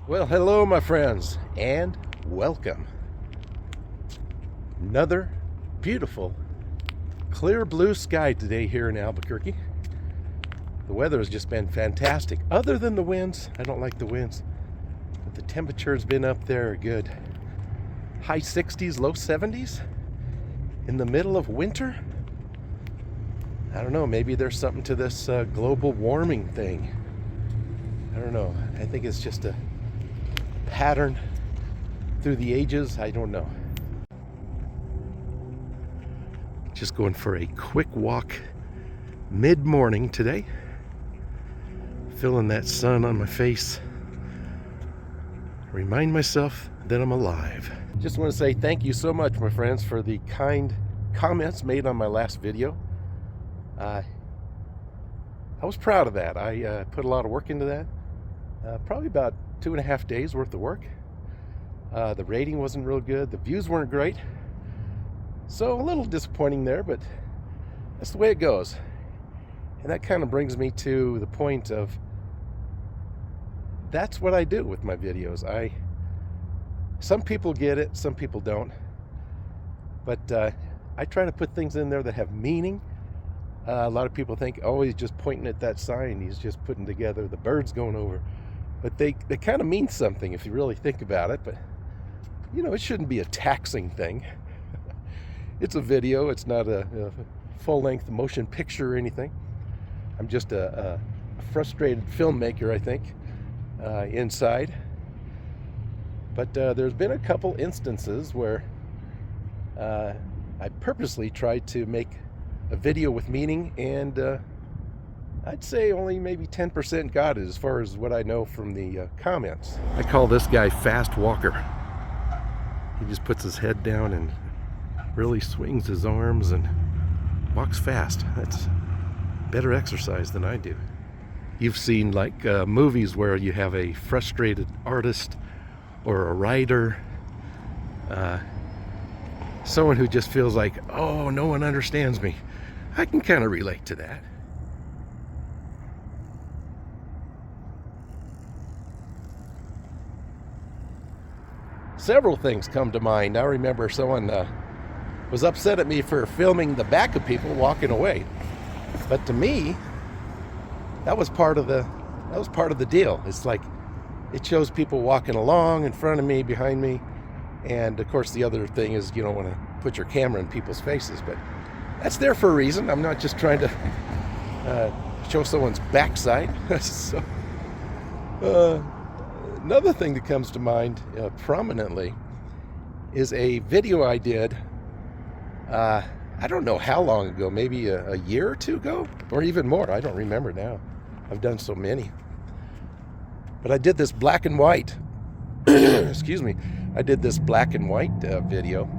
Well, hello, my friends, and welcome. Another beautiful, clear blue sky today here in Albuquerque. The weather has just been fantastic. Other than the winds, I don't like the winds, but the temperature's been up there good. High 60s, low 70s in the middle of winter. I don't know, maybe there's something to this global warming thing. I don't know. I think it's just a pattern through the ages. I don't know. Just going for a quick walk mid-morning today. Feeling that sun on my face. Remind myself that I'm alive. Just want to say thank you so much, my friends, for the kind comments made on my last video. I was proud of that. I put a lot of work into that. Probably about 2.5 days worth of work. The rating wasn't real good. The views weren't great. So a little disappointing there, but that's the way it goes. And that kind of brings me to the point of that's what I do with my videos. Some people get it, some people don't. But I try to put things in there that have meaning. A lot of people think, oh, he's just pointing at that sign. He's just putting together the birds going over. But they kind of mean something if you really think about it. But, you know, it shouldn't be a taxing thing. It's a video. It's not a full-length motion picture or anything. I'm just a frustrated filmmaker, I think, inside. But there's been a couple instances where I purposely tried to make a video with meaning, and I'd say only maybe 10% got it as far as what I know from the comments. I call this guy Fast Walker. He just puts his head down and really swings his arms and walks fast. That's better exercise than I do. You've seen like movies where you have a frustrated artist or a writer, someone who just feels like, oh, no one understands me. I can kind of relate to that. Several things come to mind. I remember someone was upset at me for filming the back of people walking away. But to me, that was part of the deal. It's like it shows people walking along in front of me, behind me. And of course the other thing is you don't want to put your camera in people's faces, but that's there for a reason. I'm not just trying to show someone's backside. So, another thing that comes to mind prominently is a video I did, I don't know how long ago, maybe a year or two ago, or even more. I don't remember now. I've done so many. But I did this black and white, excuse me, I did this black and white video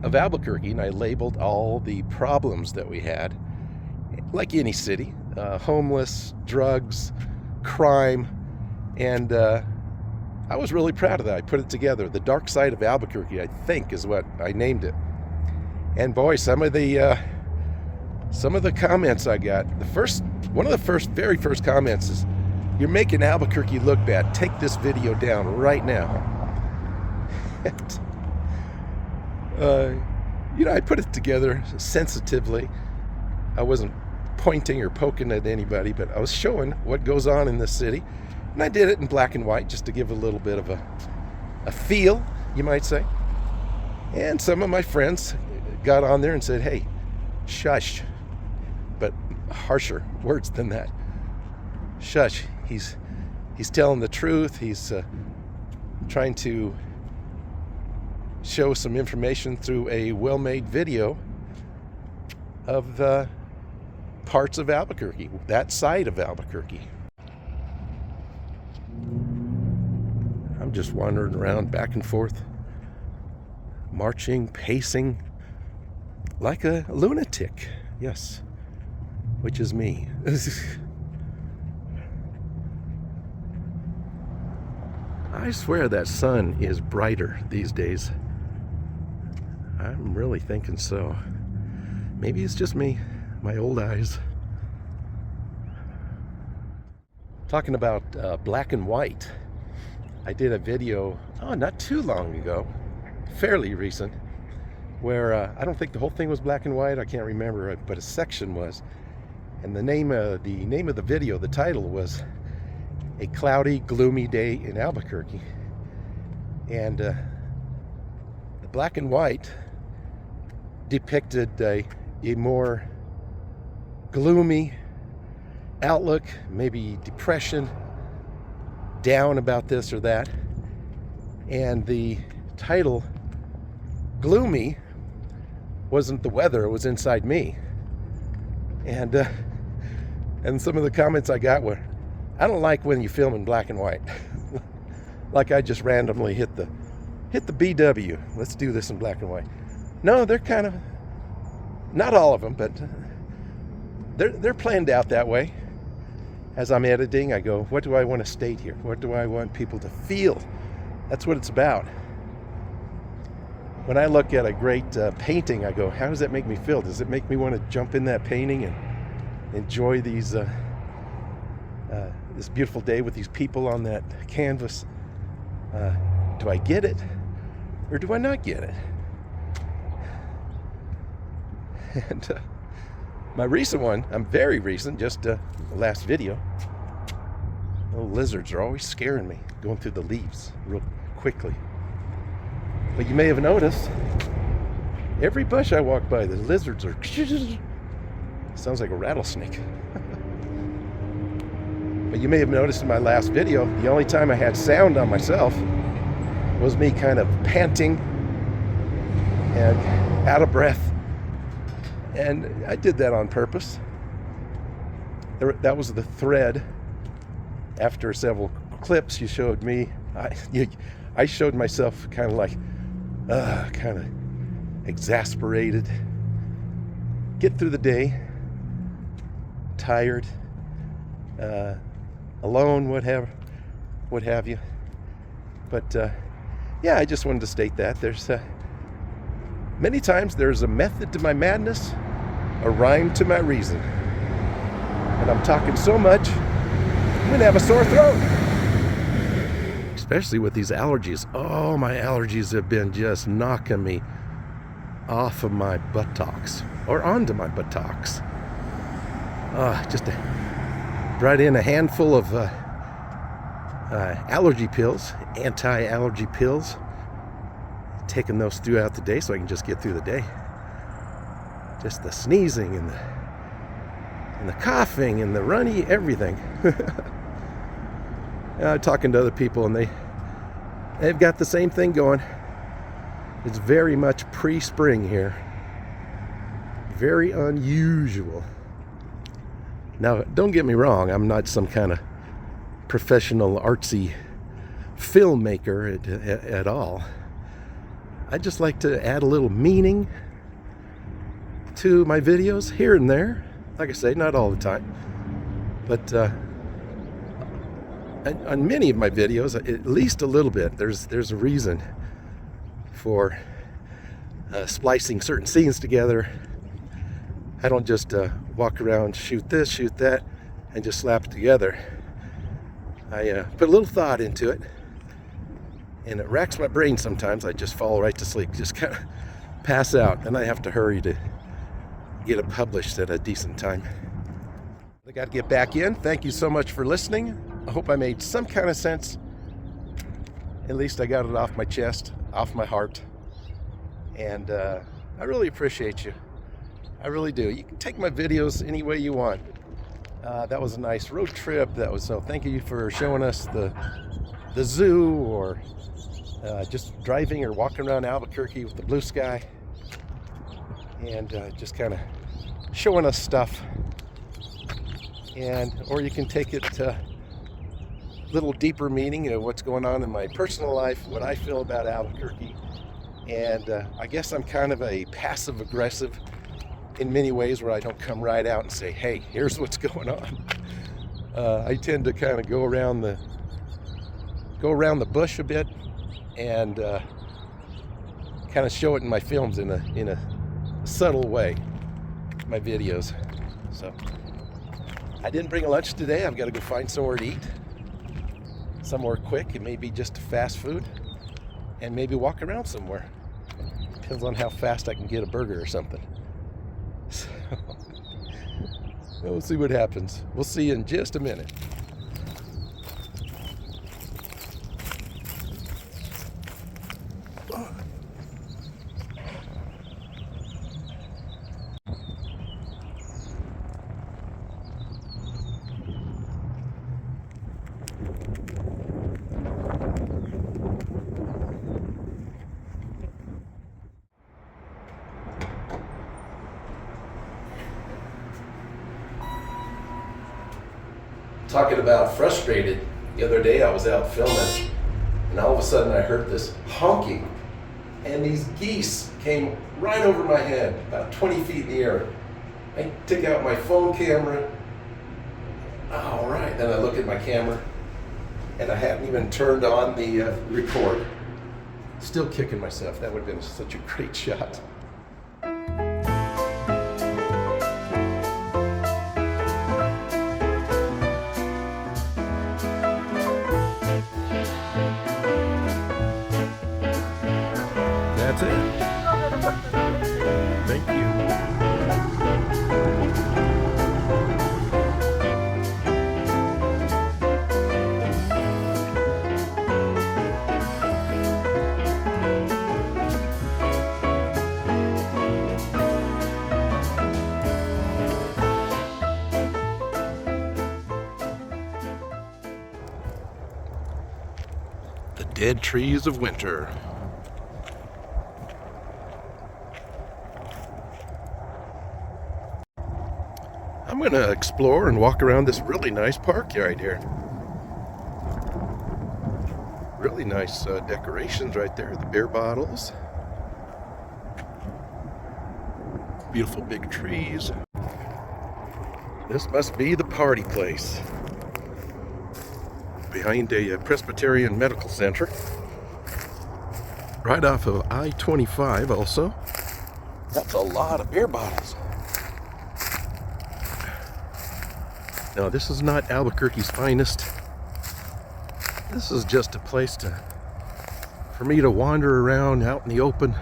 of Albuquerque, and I labeled all the problems that we had, like any city, homeless, drugs, crime, and I was really proud of that. I put it together. The Dark Side of Albuquerque, I think, is what I named it. And boy, some of the comments I got. One of the very first comments is, "You're making Albuquerque look bad. Take this video down right now." You know, I put it together sensitively. I wasn't pointing or poking at anybody, but I was showing what goes on in this city. And I did it in black and white just to give a little bit of a feel, you might say. And some of my friends got on there and said, hey, shush. But harsher words than that. Shush. He's telling the truth. He's trying to show some information through a well-made video of the parts of Albuquerque, that side of Albuquerque. I'm just wandering around back and forth, marching, pacing, like a lunatic, yes, which is me. I swear that sun is brighter these days. I'm really thinking so. Maybe it's just me, my old eyes. Talking about black and white. I did a video, not too long ago, fairly recent, where I don't think the whole thing was black and white. I can't remember, but a section was. And the name of the video, the title was "A Cloudy, Gloomy Day in Albuquerque." And the black and white depicted a more gloomy outlook, maybe depression, down about this or that. And the title, gloomy, wasn't the weather, it was inside me. And some of the comments I got were, "I don't like when you film in black and white." Like I just randomly hit the BW. Let's do this in black and white. No, they're kind of, not all of them, but they're planned out that way. As I'm editing, I go, what do I want to state here? What do I want people to feel? That's what it's about. When I look at a great painting, I go, how does that make me feel? Does it make me want to jump in that painting and enjoy this beautiful day with these people on that canvas? Do I get it, or do I not get it? And my recent one, I'm very recent, just the last video. Little lizards are always scaring me, going through the leaves real quickly. But you may have noticed, every bush I walk by, the lizards are, sounds like a rattlesnake. But you may have noticed in my last video, the only time I had sound on myself was me kind of panting and out of breath. And I did that on purpose. That was the thread. After several clips you showed me, I showed myself kind of like, kind of exasperated. Get through the day, tired, alone, what have you. But yeah, I just wanted to state that there's many times there's a method to my madness, a rhyme to my reason. And I'm talking so much, I'm gonna have a sore throat. Especially with these allergies. Oh, my allergies have been just knocking me off of my buttocks or onto my buttocks. Just brought in a handful of allergy pills, anti-allergy pills. Taking those throughout the day so I can just get through the day. Just the sneezing and the coughing and the runny, everything. Talking to other people, and they've got the same thing going. It's very much pre-spring here. Very unusual. Now, don't get me wrong, I'm not some kind of professional artsy filmmaker at all. I just like to add a little meaning to my videos here and there. Like I say, not all the time. But on many of my videos, at least a little bit, there's a reason for splicing certain scenes together. I don't just walk around, shoot this, shoot that, and just slap it together. I put a little thought into it, and it racks my brain sometimes. I just fall right to sleep, just kind of pass out, and I have to hurry to get it published at a decent time. I got to get back in. Thank you so much for listening. I hope I made some kind of sense. At least I got it off my chest, off my heart. And I really appreciate you. I really do. You can take my videos any way you want. That was a nice road trip. So thank you for showing us the zoo, or just driving or walking around Albuquerque with the blue sky, and just kind of showing us stuff. Or you can take it to a little deeper meaning of what's going on in my personal life, what I feel about Albuquerque. And I guess I'm kind of a passive aggressive in many ways, where I don't come right out and say, hey, here's what's going on. I tend to kind of go around the bush a bit, and kind of show it in my films in a subtle way, my videos. So I didn't bring a lunch today. I've got to go find somewhere to eat. somewhere quick. It may be just a fast food, and maybe walk around somewhere. Depends on how fast I can get a burger or something. So, we'll see what happens. We'll see in just a minute. Talking about frustrated, the other day I was out filming and all of a sudden I heard this honking and these geese came right over my head, about 20 feet in the air. I took out my phone camera. All right, then I look at my camera and I hadn't even turned on the record. Still kicking myself. That would have been such a great shot. That's it. Thank you. The dead trees of winter. I'm going to explore and walk around this really nice park right here. Really nice decorations right there. The beer bottles. Beautiful big trees. This must be the party place. Behind a Presbyterian Medical Center. Right off of I-25 also. That's a lot of beer bottles. Now, this is not Albuquerque's finest. This is just a place for me to wander around out in the open.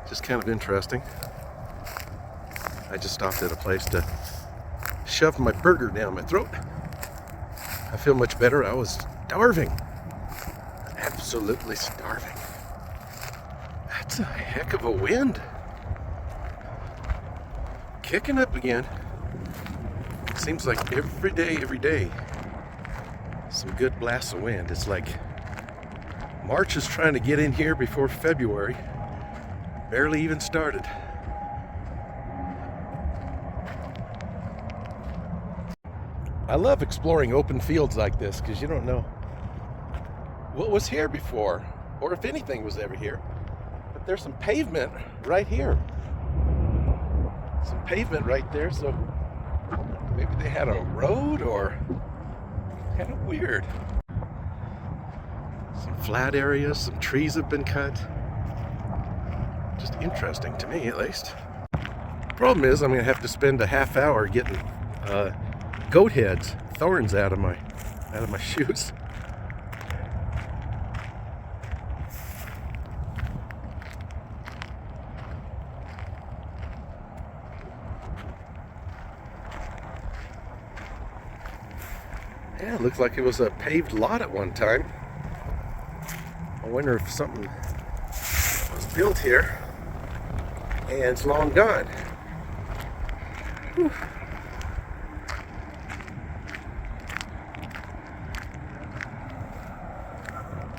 Just kind of interesting. I just stopped at a place to shove my burger down my throat. I feel much better. I was starving. Absolutely starving. That's a heck of a wind. Kicking up again. Seems like every day, some good blasts of wind. It's like March is trying to get in here before February. Barely even started. I love exploring open fields like this because you don't know what was here before or if anything was ever here. But there's some pavement right here. Some pavement right there, so maybe they had a road or kind of weird. Some flat areas, some trees have been cut. Just interesting to me, at least. Problem is, I'm gonna have to spend a half hour getting goat heads, thorns out of my shoes. Yeah, it looks like it was a paved lot at one time. I wonder if something was built here and it's long gone. Whew.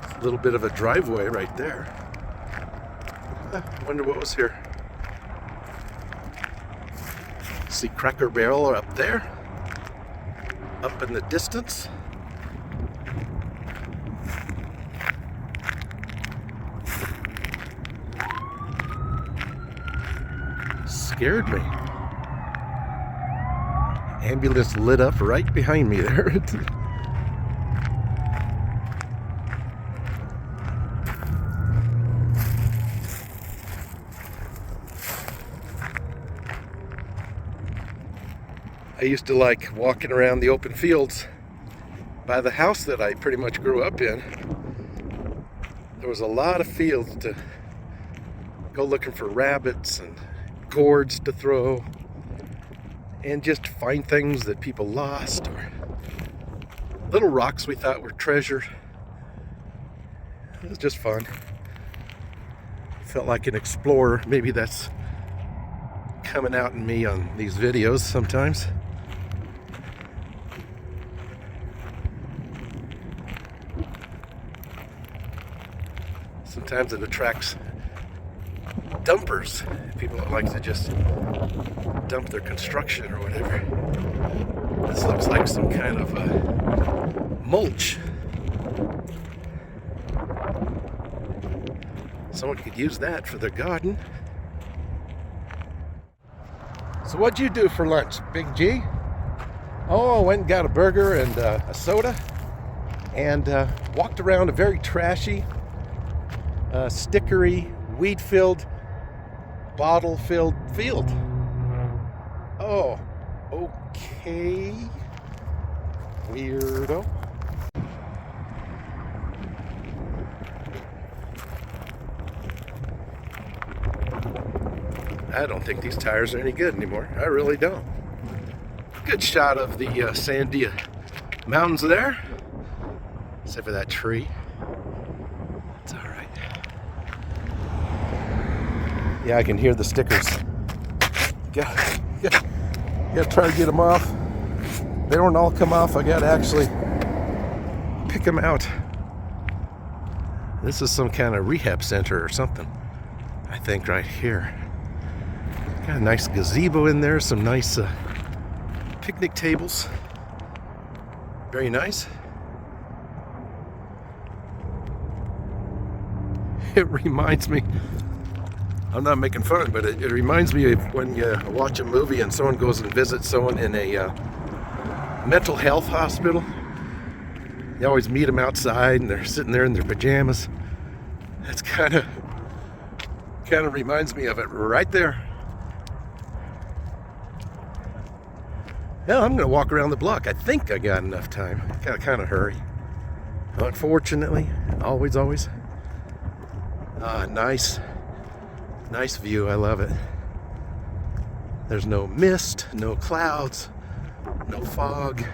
It's a little bit of a driveway right there. I wonder what was here. See Cracker Barrel up there. Up in the distance. Scared me. Ambulance lit up right behind me there. I used to like walking around the open fields by the house that I pretty much grew up in. There was a lot of fields to go looking for rabbits and gourds to throw and just find things that people lost or little rocks we thought were treasure. It was just fun. Felt like an explorer. Maybe that's coming out in me on these videos sometimes. Sometimes it attracts dumpers, people that like to just dump their construction or whatever. This looks like some kind of mulch. Someone could use that for their garden. So what'd you do for lunch, Big G? Oh, I went and got a burger and a soda and walked around a very trashy, stickery, weed-filled, bottle-filled field. Oh, okay. Weirdo. I don't think these tires are any good anymore. I really don't. Good shot of the Sandia Mountains there. Except for that tree. It's all right. Yeah, I can hear the stickers. Gotta try to get them off. They don't all come off. I gotta actually pick them out. This is some kind of rehab center or something, I think, right here. Got a nice gazebo in there, some nice picnic tables. Very nice. It reminds me, I'm not making fun, but it reminds me of when you watch a movie and someone goes and visits someone in a mental health hospital. You always meet them outside and they're sitting there in their pajamas. That's kind of reminds me of it right there. Yeah, I'm gonna walk around the block. I think I got enough time. Gotta kind of hurry. Unfortunately, always. Nice view. I love it. There's no mist, no clouds, no fog.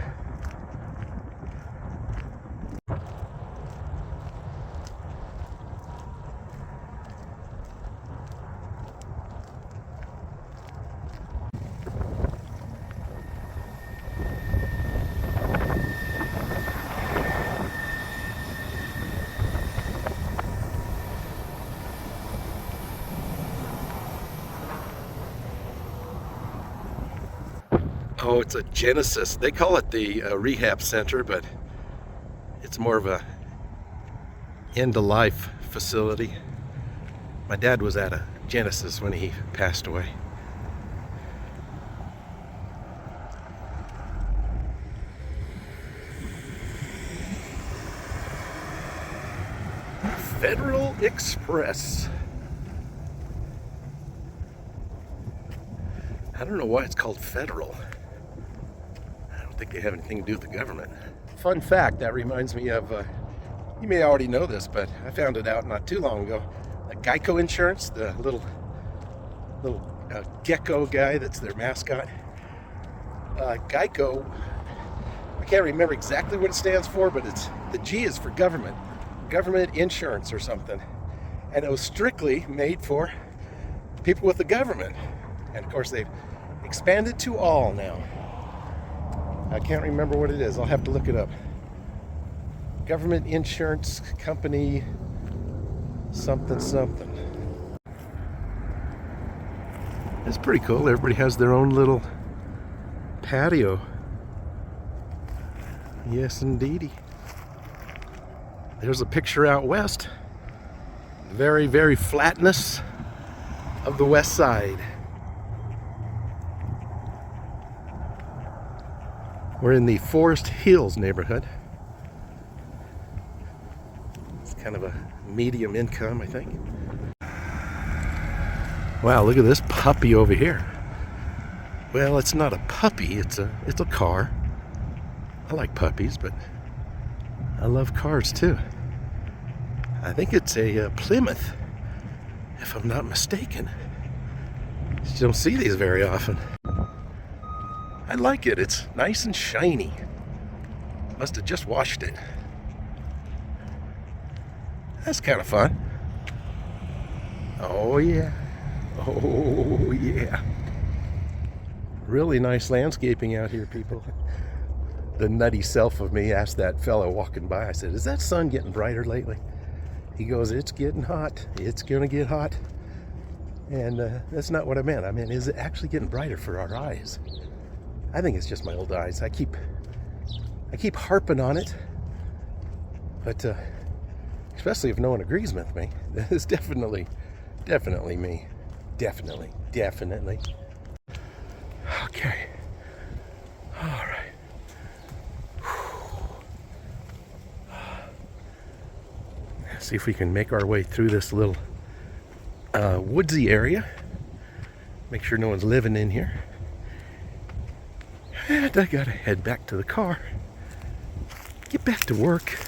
Oh, it's a Genesis. They call it the rehab center, but it's more of a end-of-life facility. My dad was at a Genesis when he passed away. Federal Express. I don't know why it's called federal. I don't think they have anything to do with the government. Fun fact, that reminds me of, you may already know this, but I found it out not too long ago. Geico Insurance, the little gecko guy that's their mascot. Geico, I can't remember exactly what it stands for, but the G is for government insurance or something. And it was strictly made for people with the government. And of course they've expanded to all now. I can't remember what it is. I'll have to look it up. Government insurance company something. It's pretty cool. Everybody has their own little patio. Yes, indeedy. There's a picture out west. Very, very flatness of the west side. We're in the Forest Hills neighborhood. It's kind of a medium income, I think. Wow, look at this puppy over here. Well, it's not a puppy, it's a car. I like puppies, but I love cars too. I think it's a Plymouth, if I'm not mistaken. You don't see these very often. I like it. It's nice and shiny. Must have just washed it. That's kind of fun. Oh yeah. Oh yeah. Really nice landscaping out here, people. The nutty self of me asked that fellow walking by, I said, is that sun getting brighter lately? He goes, it's getting hot. It's gonna get hot. And that's not what I meant. I mean, is it actually getting brighter for our eyes? I think it's just my old eyes. I keep harping on it, but especially if no one agrees with me. That is definitely me. Definitely. Okay. All right. Let's see if we can make our way through this little woodsy area. Make sure no one's living in here. And I gotta head back to the car. Get back to work.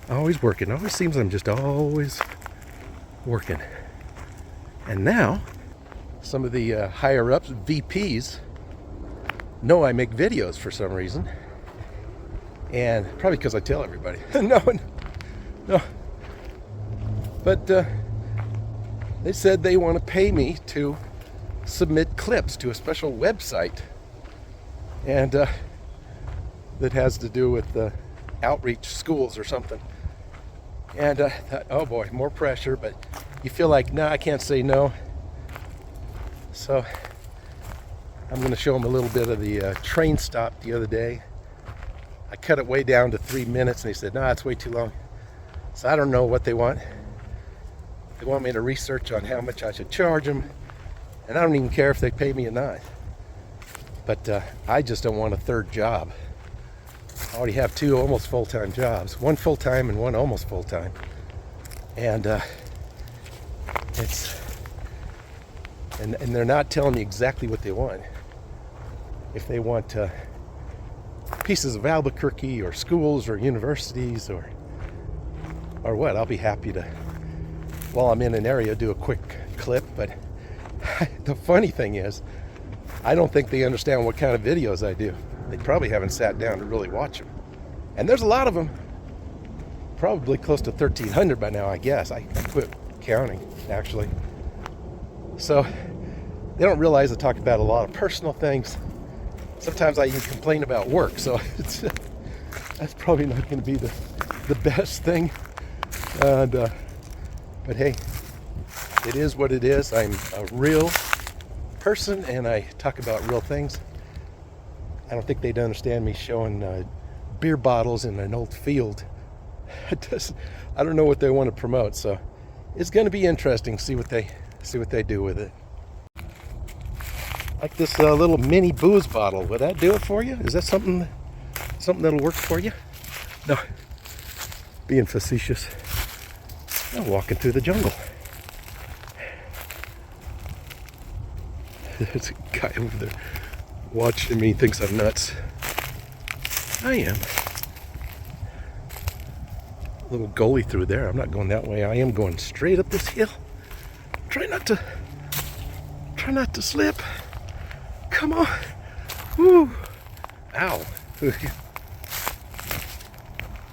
Always working. Always seems I'm just always working. And now, some of the higher ups, VPs, know I make videos for some reason. And probably because I tell everybody. No. But they said they want to pay me to submit clips to a special website. And that has to do with outreach schools or something. And I thought, oh boy, more pressure, but you feel like, no, I can't say no. So I'm going to show them a little bit of the train stop the other day. I cut it way down to 3 minutes, and they said, no, it's way too long. So I don't know what they want. They want me to research on how much I should charge them, and I don't even care if they pay me or not. But I just don't want a third job. I already have 2 almost full-time jobs, 1 full-time and 1 almost full-time. And and they're not telling me exactly what they want. If they want pieces of Albuquerque or schools or universities or what, I'll be happy to, while I'm in an area, do a quick clip. But the funny thing is, I don't think they understand what kind of videos I do. They probably haven't sat down to really watch them. And there's a lot of them. Probably close to 1,300 by now, I guess. I quit counting, actually. So they don't realize I talk about a lot of personal things. Sometimes I even complain about work. So that's probably not going to be the best thing. But hey, it is what it is. I'm a real person and I talk about real things. I don't think they'd understand me showing beer bottles in an old field. I don't know what they want to promote, so it's going to be interesting to see what they do with it. Like this little mini booze bottle. Would that do it for you? Is that something that'll work for you? No, being facetious. I'm walking through the jungle. There's a guy over there watching me, thinks I'm nuts. I am. A little gully through there. I'm not going that way. I am going straight up this hill. Try not to slip. Come on. Woo. Ow.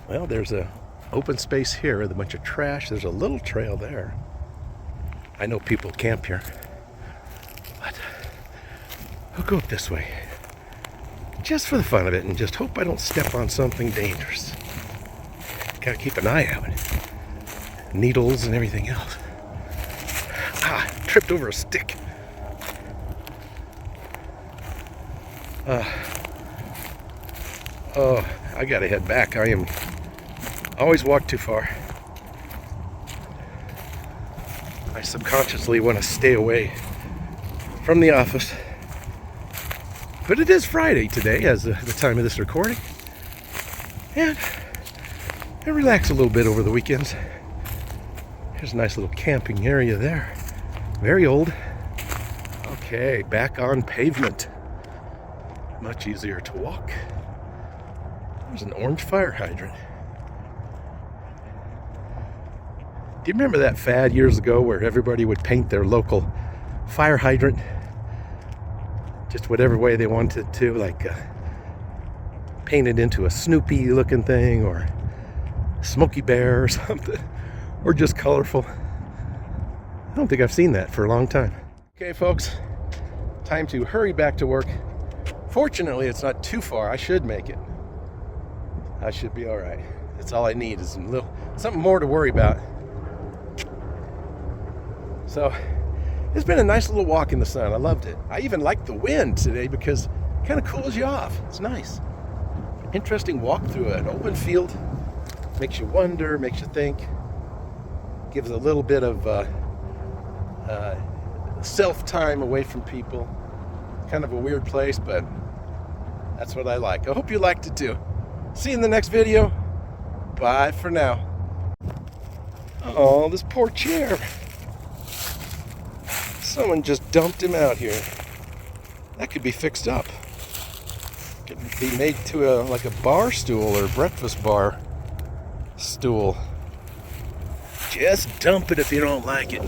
Well, there's a open space here with a bunch of trash. There's a little trail there. I know people camp here. But I'll go up this way. Just for the fun of it, and just hope I don't step on something dangerous. Gotta keep an eye out. Needles and everything else. Tripped over a stick. Oh, I gotta head back. I always walk too far. I subconsciously want to stay away from the office. But it is Friday today, as the time of this recording. And I relax a little bit over the weekends. There's a nice little camping area there. Very old. I'll Okay, back on pavement. Much easier to walk. There's an orange fire hydrant. Do you remember that fad years ago where everybody would paint their local fire hydrant just whatever way they wanted to, like paint it into a Snoopy looking thing or Smokey Bear or something, or just colorful? I don't think I've seen that for a long time. Okay, folks, time to hurry back to work. Fortunately, it's not too far. I should make it. I should be all right. That's all I need is something more to worry about. So it's been a nice little walk in the sun. I loved it. I even liked the wind today because it kind of cools you off. It's nice. Interesting walk through an open field. Makes you wonder, makes you think. Gives a little bit of self-time away from people. Kind of a weird place, but that's what I like. I hope you liked it too. See you in the next video. Bye for now. Oh, this poor chair. Someone just dumped him out here. That could be fixed up. Could be made to like a bar stool or breakfast bar stool. Just dump it if you don't like it.